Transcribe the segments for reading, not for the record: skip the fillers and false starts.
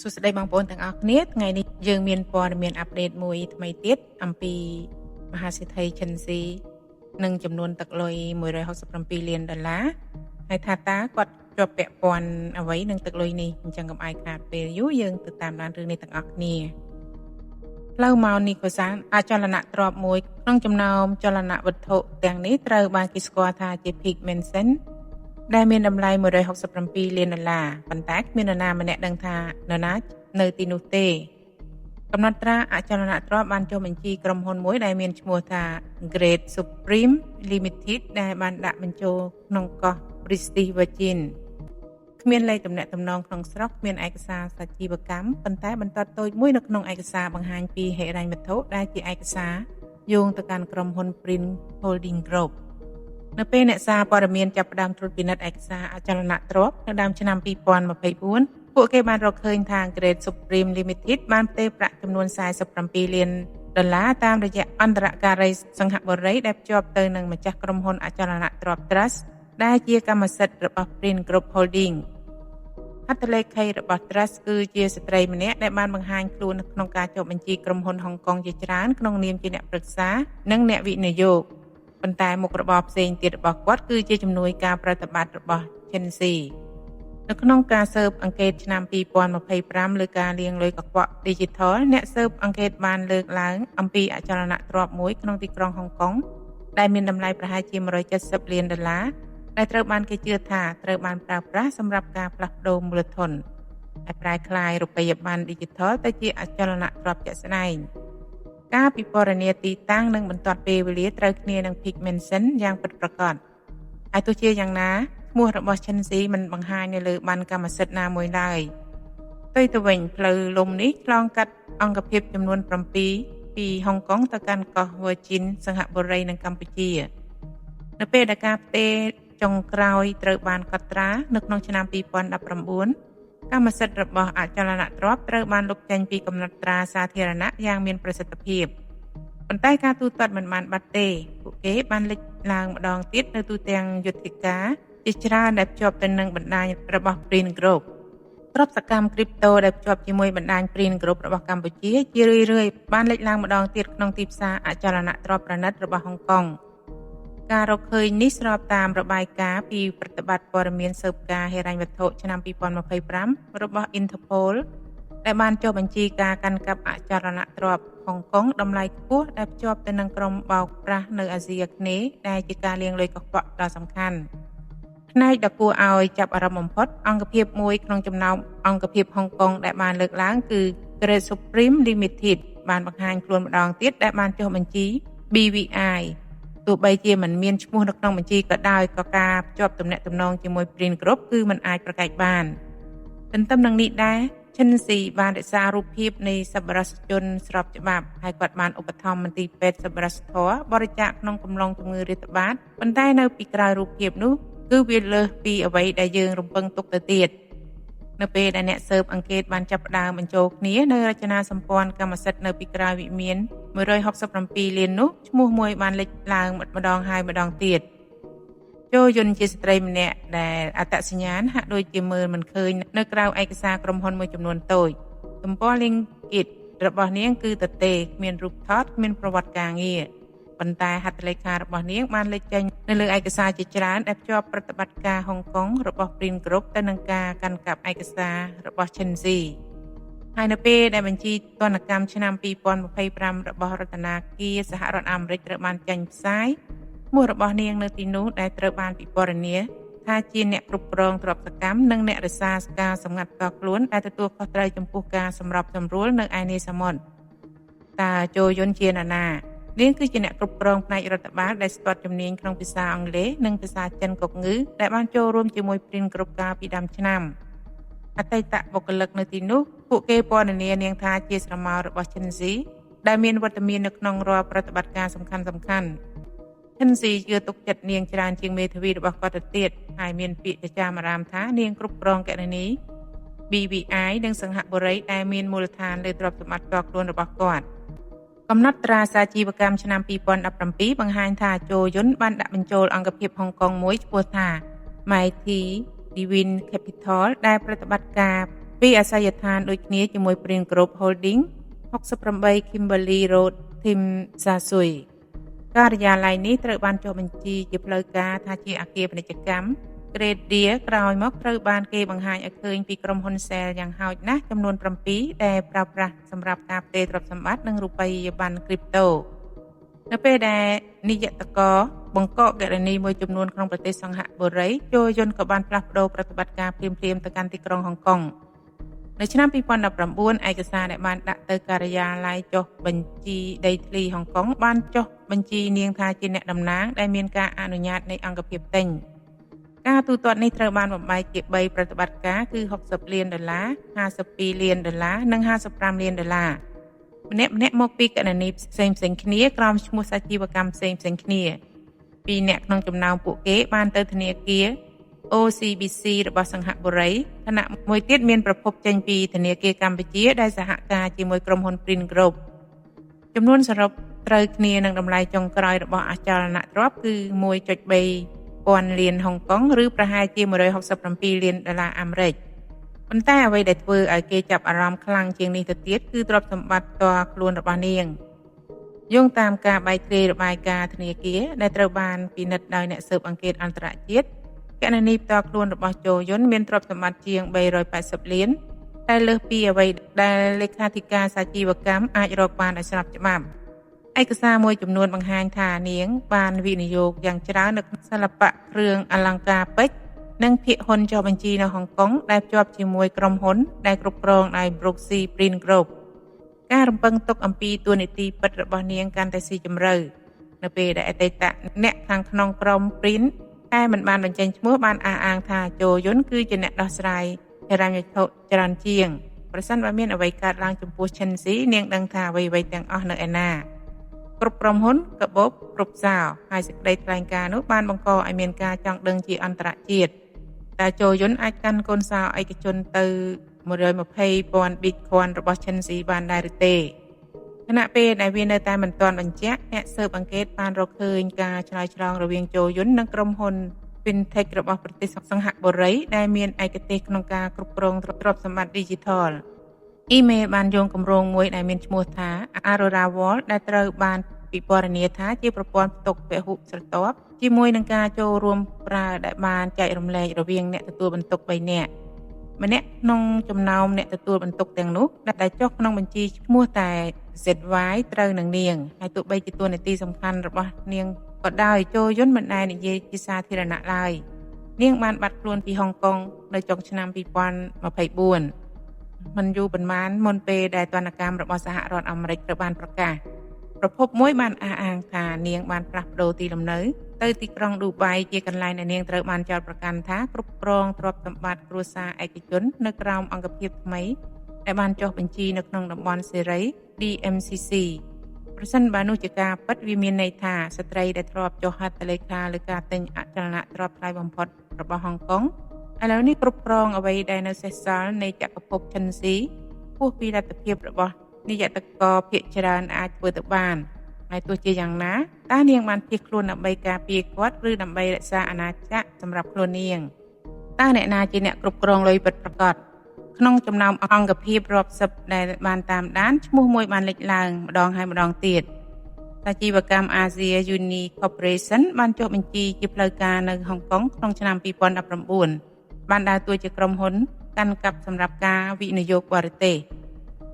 សួស្តីបងប្អូនទាំងអស់គ្នាថ្ងៃនេះយើងមានព័ត៌មានអាប់ដេតមួយថ្មីទៀតអំពីមហាសេដ្ឋីឈិនស៊ីនិងចំនួនទឹកលុយ$167 លានហើយថាតើគាត់ជាប់ពាក់ព័ន្ធអ្វីនឹងទឹកលុយនេះអញ្ចឹងកុំអាយខាតពេលយូរយើងទៅតាមដានរឿងនេះទាំងអស់គ្នាផ្លូវម៉ោនីកូសានអចលនទ្រព្យមួយក្នុងចំណោមចលនវត្ថុទាំងនេះត្រូវបានគេស្គាល់ថាជា Pigmentation ដែលមានតម្លៃ$167 លានប៉ុន្តែគ្មាននរណាម្នាក់ដឹងថានរណានៅទីនោះទេកំណត់ត្រាអចលនទ្រព្យបានចុះបញ្ជីក្រុមហ៊ុនមួយដែលមានឈ្មោះថា Great Supreme Limited ដែលបានដាក់បញ្ចូលក្នុងកោះ British Virgin គ្មានលេខទំនាក់ទំនងក្នុងស្រុកគ្មានឯកសារសាជីវកម្មប៉ុន្តែបន្តតូចមួយនៅក្នុងឯកសារបង្ហាញពីហិរញ្ញវត្ថុដែលជាឯកសារយោងទៅកាន់ក្រុមហ៊ុន Prin Holding Group នៅពេលអ្នកសារព័ត៌មានចាប់ផ្ដើមត្រួតពិនិត្យឯកសារអចលនទ្រព្យនៅដើមឆ្នាំ2024ពួកគេបានរកឃើញថា Great Supreme Limited បានផ្ទេរប្រាក់ចំនួន$47 លានតាមរយៈអន្តរការីសង្ហបុរីដែលភ្ជាប់ទៅនឹងម្ចាស់ក្រុមហ៊ុនអចលនទ្រព្យ Trust ដែលជាកម្មសិទ្ធិរបស់ Prin Group Holding ហត្ថលេខីរបស់ Trust គឺជាស្ត្រីម្នាក់ដែលបានបង្ហាញខ្លួនក្នុងការចុះបញ្ជីក្រុមហ៊ុនហុងកុងជាច្រើនក្នុងនាមជាអ្នកប្រឹក្សានិងអ្នកវិនិយោគប៉ុន្តែមុខរបរផ្សេងទៀតរបស់គាត់គឺជាជំនួយការប្រតិបត្តិរបស់ Chensi នៅក្នុងការស៊ើបអង្កេតឆ្នាំ2025លើការលាងលុយកខ្វក់ Digital អ្នកស៊ើបអង្កេតបានលើកឡើងអំពីអចលនទ្រព្យមួយក្នុងទីក្រុងហុងកុងដែលមានតម្លៃប្រហែលជា$170 លានដែលត្រូវបានគេជឿថាត្រូវបានប្រើប្រាស់សម្រាប់ការផ្លាស់ប្ដូរមូលធនហើយប្រែក្លាយរូបិយប័ណ្ណ Digital ទៅជាអចលនទ្រព្យជាក់ស្ដែងការពិពណ៌នាទីតាំងនិងបន្ទាត់ពេលវេលាត្រូវគ្នានឹង Pigmentation យ៉ាងពិតប្រាកដហើយទោះជាយ៉ាងណាឈ្មោះរបស់ Chensi មិនបង្ហាញនៅលើប័ណ្ណកម្មសិទ្ធិណាមួយឡើយផ្ទុយទៅវិញផ្លូវលំនេះឆ្លងកាត់អង្គភាពចំនួន7ពីហុងកុងទៅកាន់កោះ Virgin សិង្ហបុរីនិងកម្ពុជានៅពេលដែលការផ្ទេរចុងក្រោយត្រូវបានកត់ត្រានៅក្នុងឆ្នាំ2019កម្មសិទ្ធិរបស់អចលនទ្រព្យត្រូវបានលុបចេញពីកំណត់ត្រាសាធារណៈយ៉ាងមានប្រសិទ្ធភាពប៉ុន្តែការទូទាត់មិនបានបាត់ទេពួកគេបានលេចឡើងម្ដងទៀតនៅទូទាំងយុទ្ធការជាច្រើនដែលភ្ជាប់ទៅនឹងបណ្ដាញរបស់ Prin Group ទ្រព្យសកម្ម Crypto ដែលភ្ជាប់ជាមួយបណ្ដាញ Prin Group របស់កម្ពុជាជារឿយៗបានលេចឡើងម្ដងទៀតក្នុងទីផ្សារអចលនទ្រព្យប្រណិតរបស់ហុងកុងការរកឃើញនេះស្របតាមរបាយការណ៍ពីប្រតិបត្តិព័ត៌មានស៊ើបការណ៍ហិរញ្ញវត្ថុឆ្នាំ2025របស់ Interpol ដែលបានចុះបញ្ជីការកាន់កាប់អចលនទ្រព្យហុងកុងតម្លៃខ្ពស់ដែលភ្ជាប់ទៅនឹងក្រុមបោកប្រាស់នៅអាស៊ីអាគ្នេយ៍ដែលជាការលាងលុយកខ្វក់ដ៏សំខាន់ផ្នែកដ៏គួរឲ្យចាប់អារម្មណ៍បំផុតអង្គភាពមួយក្នុងចំណោមអង្គភាពហុងកុងដែលបានលើកឡើងគឺ Great Supreme Limited បានបង្ហាញខ្លួនម្ដងទៀតដែលបានចុះបញ្ជី BVIទោះបីជាមិនមានឈ្មោះនៅក្នុងបញ្ជីក៏ដោយក៏ការភ្ជាប់ទំនាក់ទំនងជាមួយ Prin Group គឺមិនអាចប្រកែកបានទន្ទឹមនឹងនេះដែរ Chensi បានរក្សារូបភាពនៃសប្បុរសជនស្របច្បាប់ហើយគាត់បានឧបត្ថម្ភមន្ទីរពេទ្យសប្បុរសធម៌បរិច្ចាគក្នុងកំឡុងជំងឺរាតត្បាតប៉ុន្តែនៅពីក្រោយរូបភាពនោះគឺវាលើសពីអ្វីដែលយើងរំពឹងទុកទៅទៀតនៅពេលដែលអ្នកស៊ើបអង្កេតបានចាប់ផ្ដើមបញ្ចូលគ្នានៅរចនាសម្ព័ន្ធកម្មសិទ្ធិនៅពីក្រោយវិមាន$167 លាននោះឈ្មោះមួយបានលេចឡើងម្ដងហើយម្ដងទៀតចូលយន្តជាស្ត្រីម្នាក់ដែលអត្តសញ្ញាណហាក់ដូចជាមើលមិនឃើញនៅក្រៅឯកសារក្រុមហ៊ុនមួយចំនួនតូចទំព័រ LinkedIn របស់នាងគឺទទេគ្មានរូបថតគ្មានប្រវត្តិការងារប៉ុន្តែហត្ថលេខារបស់នាងបានលេចចេញនៅលើឯកសារជាច្រើនដែលភ្ជាប់ប្រតិបត្តិការហុងកុងរបស់ Prin Group ទៅនឹងការកាន់កាប់ឯកសាររបស់ Chensi ហើយនៅពេលដែលបញ្ជីទណ្ឌកម្មឆ្នាំ2025របស់រដ្ឋាភិបាលសហរដ្ឋអាមេរិកត្រូវបានចេញផ្សាយឈ្មោះរបស់នាងនៅទីនោះដែលត្រូវបានពិពណ៌នាថាជាអ្នកគ្រប់គ្រងទ្រព្យសកម្មនិងអ្នករក្សាការសម្ងាត់ផ្ទាល់ខ្លួនដែលទទួលខុសត្រូវចំពោះការសម្របសម្រួលនៅឯនេសមុទ្រតើចូលយន្តជានរណានាងគឺជាអ្នកគ្រប់គ្រងផ្នែករដ្ឋបាលដែលស្ទាត់ជំនាញក្នុងភាសាអង់គ្លេសនិងភាសាចិនកុកងឺដែលបានចូលរួមជាមួយ Prin Group កាលពីដើមឆ្នាំអតីតបុគ្គលិកនៅទីនោះពួកគេពណ៌នានាងថាជាស្រមោលរបស់ Chensi ដែលមានវត្តមាននៅក្នុងរាល់ប្រតិបត្តិការសំខាន់ៗ Chensi ជឿទុកចិត្តនាងច្រើនជាងមេធាវីរបស់គាត់ទៅទៀតហើយមានពាក្យចចាមអារាមថានាងគ្រប់គ្រងគណនី BVI និងសង្ហបុរីដែលមានមូលដ្ឋានលើទ្រព្យសម្បត្តិផ្ទាល់ខ្លួនរបស់គាត់កំណត់ត្រាសាជីវកម្មឆ្នាំ2017បង្ហាញថាជោយុនបានដាក់បញ្ចូលអង្គភាពហុងកុងមួយឈ្មោះថា Mighty Divine Capital ដែលប្រតិបត្តិការ ពីអាសយដ្ឋានដូចគ្នាជាមួយ Prin Group Holding 68 Kimberley Road Tim Sasui ការិយាល័យនេះត្រូវបានចុះបញ្ជីជាផ្លូវការថាជាអគារពាណិជ្ជកម្ម Grade D ក្រោយមកត្រូវបានគេបង្ហាញឲ្យឃើញពីក្រុមហ៊ុន Shell យ៉ាងហោចណាស់ចំនួន7ដែលប្រើប្រាស់សម្រាប់ការផ្ទេរទ្រព្យសម្បត្តិនិងរូបិយប័ណ្ណ Crypto នៅពេលដែលនាយកតកបង្កកករណីមួយចំនួនក្នុងប្រទេសសង្ហបុរីជោយន្តក៏បានផ្លាស់ប្ដូរប្រតិបត្តិការភ្លាមៗទៅកាន់ទីក្រុងហុងកុងនៅឆ្នាំ2019ឯកសារដែលបានដាក់ទៅការិយាល័យចុះបញ្ជីដីធ្លីហុងកុងបានចុះបញ្ជីនាងថាជាអ្នកតំណាងដែលមានការអនុញ្ញាតនៃអង្គភាពទិញការទូទាត់នេះត្រូវបានបំបែកជា3ប្រតិបត្តិការគឺ$60 លាន$52 លាននិង$55 លានម្នាក់មកពីគណនីផ្សេងគ្នាក្រោមឈ្មោះសាជីវកម្មផ្សេងគ្នា2នាក់ក្នុងចំណោមពួកគេបានទៅធនាគារ OCBC របស់សង្ហបុរីខណៈមួយទៀតមានប្រភពចេញពីធនាគារកម្ពុជាដែលសហការជាមួយក្រុមហ៊ុន Prin Group ចំនួនសរុបត្រូវគ្នានឹងតម្លៃចុងក្រោយរបស់អចលនទ្រព្យគឺ$1.3 ពាន់លានហុងកុងឬប្រហែលជា$167 លានអាមេរិកប៉ុន្តែអ្វីដែលធ្វើឲ្យគេចាប់អារម្មណ៍ខ្លាំងជាងនេះទៅទៀតគឺទ្រព្យសម្បត្តិផ្ទាល់ខ្លួនរបស់នាងយោងតាមការបែកធ្លាយរបាយការណ៍ធនាគារដែលត្រូវបានពិនិត្យដោយអ្នកស៊ើបអង្កេតអន្តរជាតិគណនីផ្ទាល់ខ្លួនរបស់ជោយុនមានទ្រព្យសម្បត្តិជាង$380 លានតែលើសពីអ្វីដែលលេខាធិការសាជីវកម្មអាចរកបានដោយស្របច្បាប់ឯកសារមួយចំនួនបង្ហាញថានាងបានវិនិយោគយ៉ាងច្រើននៅក្នុងសិល្បៈគ្រឿងអលង្ការពេជ្រនិងភាគហ៊ុនចុះបញ្ជីនៅហុងកុងដែលភ្ជាប់ជាមួយក្រុមហ៊ុនដែលគ្រប់គ្រងដោយ Brookfield Prin Group ការរំពឹងទុកអំពីតួនាទីពិតរបស់នាងកាន់តែស៊ីជម្រៅនៅពេលដែលអតីតអ្នកខាងក្នុងក្រុម Prin តែមិនបានបញ្ចេញឈ្មោះបានអះអាងថាជោយុនគឺជាអ្នកដោះស្រាយហិរញ្ញវត្ថុច្រើនជាងប្រសិនបើមានអ្វីកើតឡើងចំពោះឈិនស៊ីនាងដឹងថាអ្វីៗទាំងអស់នៅឯណាគ្រប់ក្រុមហ៊ុនកាបូបគ្រប់សោហើយសេចក្តីថ្លែងការណ៍នោះបានបង្កឲ្យមានការចង់ដឹងជាអន្តរជាតិតើជោយុនអាចកាន់កូនសោឯកជនទៅ120,000 Bitcoin របស់ឈិនស៊ីបានដែរឬទេខណៈពេលដែលវានៅតែមិនទាន់បញ្ជាក់អ្នកស៊ើបអង្កេតបានរកឃើញការឆ្លើយឆ្លងរវាងជោយុននិងក្រុមហ៊ុន FinTech របស់ប្រទេសសង្ហបុរីដែលមានឯកទេសក្នុងការគ្រប់គ្រងទ្រព្យសម្បត្តិ Digital អ៊ីមេលបានយោងគម្រោងមួយដែលមានឈ្មោះថា Aurora Vault ដែលត្រូវបានពិពណ៌នាថាជាប្រព័ន្ធផ្ទុកពហុស្រទាប់ជាមួយនឹងការចូលរួមប្រើដែលបានចែករំលែករវាងអ្នកទទួលបន្ទុក3នាក់ម្នាក់ក្នុងចំណោមអ្នកទទួលបន្ទុកទាំងនោះដែលចុះក្នុងបញ្ជីឈ្មោះតែ ZY ត្រូវនឹងនាងហើយទោះបីជាតួនាទីសំខាន់របស់នាងក៏ដោយជោយុនមិនដែលនិយាយជាសាធារណៈឡើយនាងបានបាត់ខ្លួនពីហុងកុងនៅចុងឆ្នាំ2024មិនយូរប៉ុន្មានមុនពេលដែលទណ្ឌកម្មរបស់សហរដ្ឋអាមេរិកត្រូវបានប្រកាសប្រភពមួយបានអះអាងថានាងបានផ្លាស់ប្ដូរទីលំនៅទៅទីក្រុងឌូបៃជាកន្លែងដែលនាងត្រូវបានចោទប្រកាន់ថាគ្រប់គ្រងទ្រព្យសម្បត្តិគ្រួសារឯកជននៅក្រោមអង្គភាពថ្មីដែលបានចុះបញ្ជីនៅក្នុងតំបន់សេរី DMCC ប្រសិនបើនោះជាការពិតវាមានន័យថាស្ត្រីដែលធ្លាប់ចុះហត្ថលេខាលើការទិញអចលនទ្រព្យថ្លៃបំផុតរបស់ហុងកុងឥឡូវនេះគ្រប់គ្រងអ្វីដែលនៅសេសសល់នៃចក្រភពឈិនស៊ីហួសពីលទ្ធភាពរបស់នាយកតកភាគច្រើនអាចធ្វើទៅបានហើយទោះជាយ៉ាងណាតើនាងបានភៀសខ្លួនដើម្បីការពារគាត់ឬដើម្បីរក្សាអាណាចក្រសម្រាប់ខ្លួននាងតើអ្នកណាជាអ្នកគ្រប់គ្រងលុយពិតប្រាកដក្នុងចំណោមអង្គភាពរាប់សិបដែលបានតាមដានឈ្មោះមួយបានលេចឡើងម្ដងហើយម្ដងទៀតសាជីវកម្ម Asia Uni Corporation បានចុះបញ្ជីជាផ្លូវការនៅហុងកុងក្នុងឆ្នាំ2019បានដើរតួជាក្រុមហ៊ុនកាន់កាប់សម្រាប់ការវិនិយោគបរទេស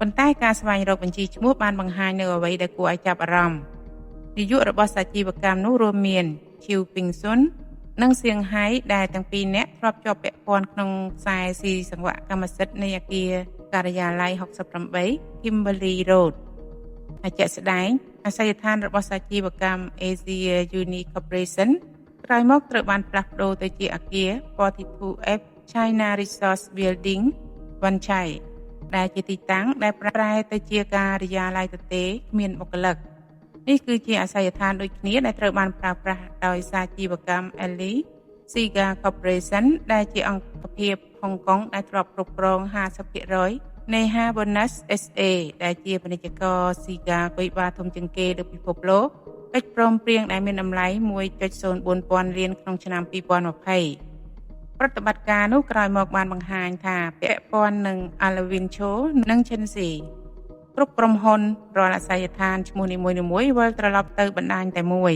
ប៉ុន្តែការស្វែងរកបញ្ជីឈ្មោះបានបង្ហាញនៅអ្វីដែលគួរឲ្យចាប់អារម្មណ៍នាយករបស់សាជីវកម្មនោះរួមមាន Chiu Ping Sun និងសៀងហៃដែលទាំងពីរនាក់ធ្លាប់ជាប់ពាក់ព័ន្ធក្នុងខ្សែស៊ីសង្វាក់កម្មសិទ្ធិនៃអគារការិយាល័យ68 Kimberley Road ហើយជាក់ស្ដែងអាសយដ្ឋានរបស់សាជីវកម្ម Asia Uni Corporation ក្រោយមកត្រូវបានផ្លាស់ប្ដូរទៅជាអគារ 42F China Resource Building វ៉ាន់ឆៃដែលជាទីតាំងដែលប្រែទៅជាការិយាល័យទទេគ្មានបុគ្គលិកនេះគឺជាអាសយដ្ឋានដូចគ្នាដែលត្រូវបានប្រើប្រាស់ដោយសាជីវកម្ម Ellie Siga Corporation ដែលជាអង្គភាពហុងកុងដែលធ្លាប់គ្រប់គ្រង 50% នៃ Harbonas SA ដែលជាពាណិជ្ជករ Siga គុយបាធំជាងគេលើពិភពលោកកិច្ចព្រមព្រៀងដែលមានតម្លៃ $1.04 ពាន់លានក្នុងឆ្នាំ2020 ប្រតិបត្តិការនោះក្រោយមកបានបង្ហាញថាពាក់ព័ន្ធនឹង Alvin Cho និង Chen Xi គ្រប់ក្រុមហ៊ុនរាល់អាសយដ្ឋានឈ្មោះនីមួយៗវិលត្រឡប់ទៅបណ្ដាញតែមួយ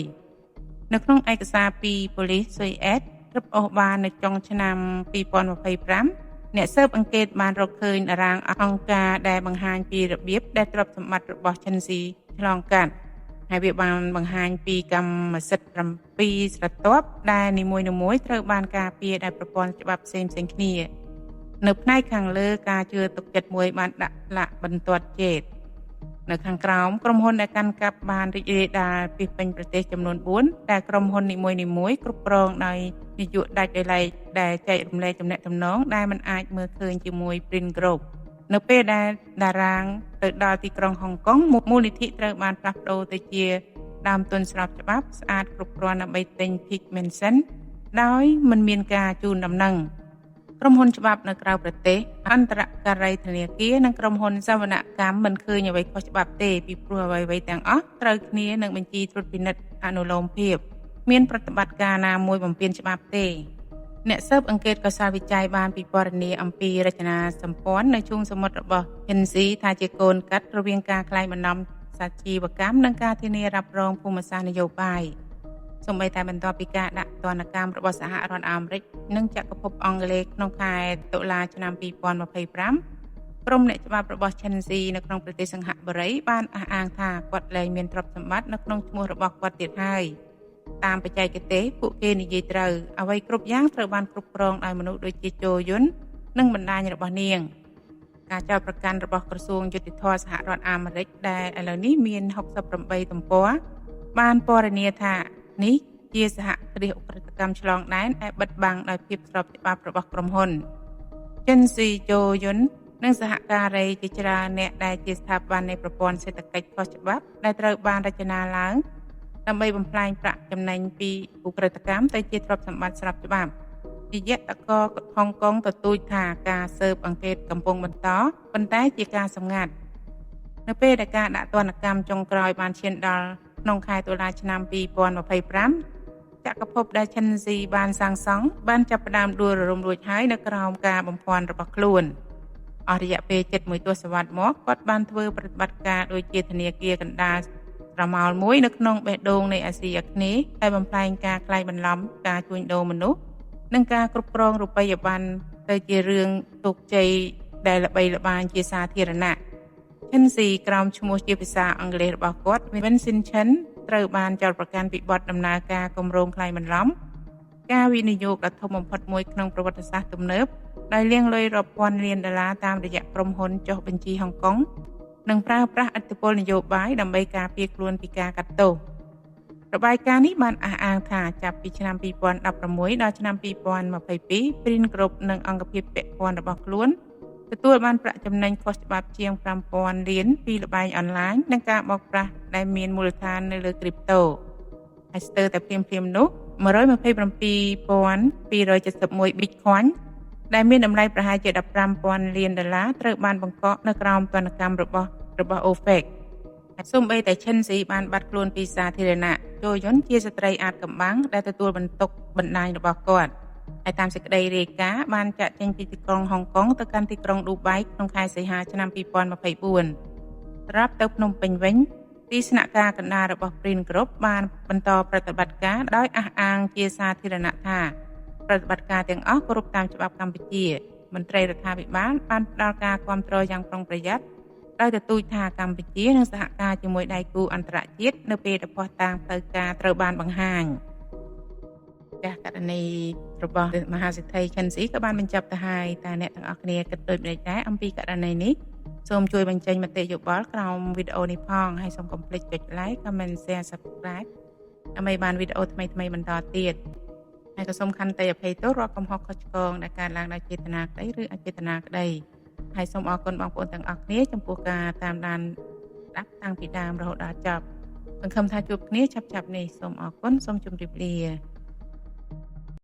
នៅក្នុងឯកសារពីប៉ូលីសស៊ុយអែតរឹបអូសបាននៅចុងឆ្នាំ2025អ្នកស៊ើបអង្កេតបានរកឃើញតារាងអង្គការដែលបង្ហាញពីរបៀបដែលទ្រព្យសម្បត្តិរបស់ Chen Xi ឆ្លងកាត់ហើយវាបានបង្ហាញពីកម្មសិទ្ធិ7ស្រទាប់ដែលនីមួយៗត្រូវបានការពារដោយប្រព័ន្ធច្បាប់ផ្សេងៗគ្នានៅផ្នែកខាងលើការជឿទុកចិត្តមួយបានដាក់លាក់បន្ទាត់ជេតនៅខាងក្រោមក្រុមហ៊ុនដែលកាន់កាប់បានរីករាលដាលពីពេញប្រទេសចំនួន4ដែលក្រុមហ៊ុននីមួយៗគ្រប់គ្រងដោយនាយកដាច់ដោយឡែកដែលចែករំលែកទំនាក់ទំនងដែលមិនអាចមើលឃើញជាមួយ Print Group នៅពេលដែលតារាងទៅដល់ទីក្រុងហុងកុងមូលនិធិត្រូវបានផ្លាស់ប្ដូរទៅជាដើមទុនស្របច្បាប់ស្អាតគ្រប់គ្រាន់ដើម្បីទិញ Pigmentation ដោយមិនមានការជូនដំណឹងក្រុមហ៊ុនច្បាប់នៅក្រៅប្រទេសអន្តរការីធនាគារនិងក្រុមហ៊ុនសវនកម្មមិនឃើញអ្វីខុសច្បាប់ទេពីព្រោះអ្វីៗទាំងអស់ត្រូវគ្នានឹងបញ្ជីត្រួតពិនិត្យអនុលោមភាពមានប្រតិបត្តិការណាមួយបំពានច្បាប់ទេអ្នកស៊ើបអង្កេតក៏សារវិច័យបានពិពណ៌នាអំពីរចនាសម្ព័ន្ធនៅជើងសមុទ្ររបស់ Hensi ថាជាកូនកាត់រវាងការក្លែងបន្លំសាជីវកម្មនិងការធានារ៉ាប់រងភូមិសាស្ត្រនយោបាយសូម្បីតែបន្ទាប់ពីការដាក់ទណ្ឌកម្មរបស់សហរដ្ឋអាមេរិកនិងចក្រភពអង់គ្លេសក្នុងខែតុលាឆ្នាំ2025ក្រុមអ្នកច្បាប់របស់ Hensi នៅក្នុងប្រទេសសិង្ហបុរីបានអះអាងថាគាត់លែងមានទ្រព្យសម្បត្តិនៅក្នុងឈ្មោះរបស់គាត់ទៀតហើយតាមបច្ចេកទេសពួកគេនិយាយត្រូវអ្វីគ្រប់យ៉ាងត្រូវបានគ្រប់គ្រងដោយមនុស្សដូចជាជូយុននិងបណ្ដាញរបស់នាងការចោទប្រកាន់របស់ក្រសួងយុតិធធម៌សហរដ្ឋអាមេរិកដែលឥឡូវនេះមាន68ទំព័របានពណ៌នាថានេះជាសហគ្រាសឧក្រិដ្ឋកម្មឆ្លងដែនដែលបិទបាំងដោយភាពស្របច្បាប់របស់ក្រុមហ៊ុន Chen Xi ជូយុននិងសហការីជាច្រើនអ្នកដែលជាស្ថាប័ននៃប្រព័ន្ធសេដ្ឋកិច្ចខុសច្បាប់ដែលត្រូវបានរចនាឡើងដើម្បីបំផ្លាញប្រាក់ចំណេញពីឧក្រិដ្ឋកម្មទៅជាទ្រព្យសម្បត្តិស្របច្បាប់នាយកតកហុងកុងទទូចថាការស៊ើបអង្កេតកំពុងបន្តប៉ុន្តែជាការសម្ងាត់នៅពេលដែលការដាក់ទណ្ឌកម្មចុងក្រោយបានឈានដល់ក្នុងខែតុលាឆ្នាំ2025ចក្រភពដែល Chen Xi បានសាងសង់បានចាប់ផ្ដើមដួលរលំរួចហើយនៅក្រោមការបំភាន់របស់ខ្លួនអស់រយៈពេលជិត1ទសវត្សរ៍មកគាត់បានធ្វើប្រតិបត្តិការដូចជាធនាគារកណ្ដាលប្រមោលមួយនៅក្នុងបេះដូងនៃអាស៊ីអាគ្នេយ៍ដែលបំផ្លាញការក្លែងបន្លំការជួញដូរមនុស្សនិងការគ្រប់គ្រងរូបិយប័ណ្ណទៅជារឿងទុកជ័យដែលល្បីល្បាញជាសាធារណៈ Chen Xi ក្រោមឈ្មោះជាភាសាអង់គ្លេសរបស់គាត់ Vincent Chen ត្រូវបានចោទប្រកាន់ពីបទដំណើរការគម្រោងក្លែងបន្លំការវិនិយោគដ៏ធំបំផុតមួយក្នុងប្រវត្តិសាស្ត្រទំនើបដោយលាងលុយរាប់ពាន់លានដុល្លារតាមរយៈក្រុមហ៊ុនចុះបញ្ជីហុងកុងនិងប្រើប្រាស់ឥទ្ធិពលនយោបាយដើម្បីការពារខ្លួនពីការកាត់ទោសរបាយការណ៍នេះបានអះអាងថាចាប់ពីឆ្នាំ2016ដល់ឆ្នាំ2022 Print Group និងអង្គភាពពាក់ព័ន្ធរបស់ខ្លួនទទួលបានប្រាក់ចំណេញខុសច្បាប់ជាង 5,000 លានពីល្បែងអនឡាញនិងការបោកប្រាស់ដែលមានមូលដ្ឋាននៅលើគ្រីបតូហើយស្ទើរតែភ្លាមៗនោះ127,271 Bitcoin ដែលមានតម្លៃប្រហែលជា 15,000 លានដុល្លារត្រូវបានបង្កក់នៅក្រោមទណ្ឌកម្មរបស់ OFAC សូម្បីតែ Chen Xi បានបាត់ខ្លួនពីសាធារណៈជូយុនជាស្ត្រីអាតកំបាំងដែលទទួលបន្ទុកបណ្ដាញរបស់គាត់ហើយតាមសេចក្តីរាយការណ៍បានចាក់ចេញពីទីក្រុងហុងកុងទៅកាន់ទីក្រុងឌូបៃក្នុងខែសីហាឆ្នាំ2024 ត្រាប់ទៅភ្នំពេញវិញទីស្នាក់ការកណ្ដាលរបស់ Print Group បានបន្តប្រតិបត្តិការដោយអះអាងជាសាធារណៈថាប្រតិបត្តិការទាំងអស់គោរពតាមច្បាប់កម្ពុជាមន្ត្រីរដ្ឋាភិបាលបានផ្ដល់ការគាំទ្រយ៉ាងប្រុងប្រយ័ត្នដោយទទូចថាកម្ពុជានឹងសហការជាមួយដៃគូអន្តរជាតិនៅពេលដែលភស្តុតាងផ្លូវការត្រូវបានបង្ហាញចាស់ករណីរបស់មហាសេដ្ឋី Chen Xi ក៏បានបញ្ចប់ទៅហើយតែអ្នកទាំងអស់គ្នាគិតដូចម្តេចដែរអំពីករណីនេះសូមជួយបញ្ចេញមតិយោបល់ក្រោមវីដេអូនេះផងហើយសូមកុំភ្លេចចុច Like Comment Share Subscribe ដើម្បីបានវីដេអូថ្មីៗបន្តទៀតហើយក៏សូមខន្តីអភ័យទោសរាល់កំហុសខុសឆ្គងដែលកើតឡើងដោយចេតនាក្តីឬអចេតនាក្តីហើយសូមអរគុណបងប្អូនទាំងអស់គ្នាចំពោះការតាមដានស្ដាប់តាំងពីដើមរហូតដល់ចប់សង្ឃឹមថាជួបគ្នាឆាប់ៗនេះសូមអរគុណសូមជម្រាបលា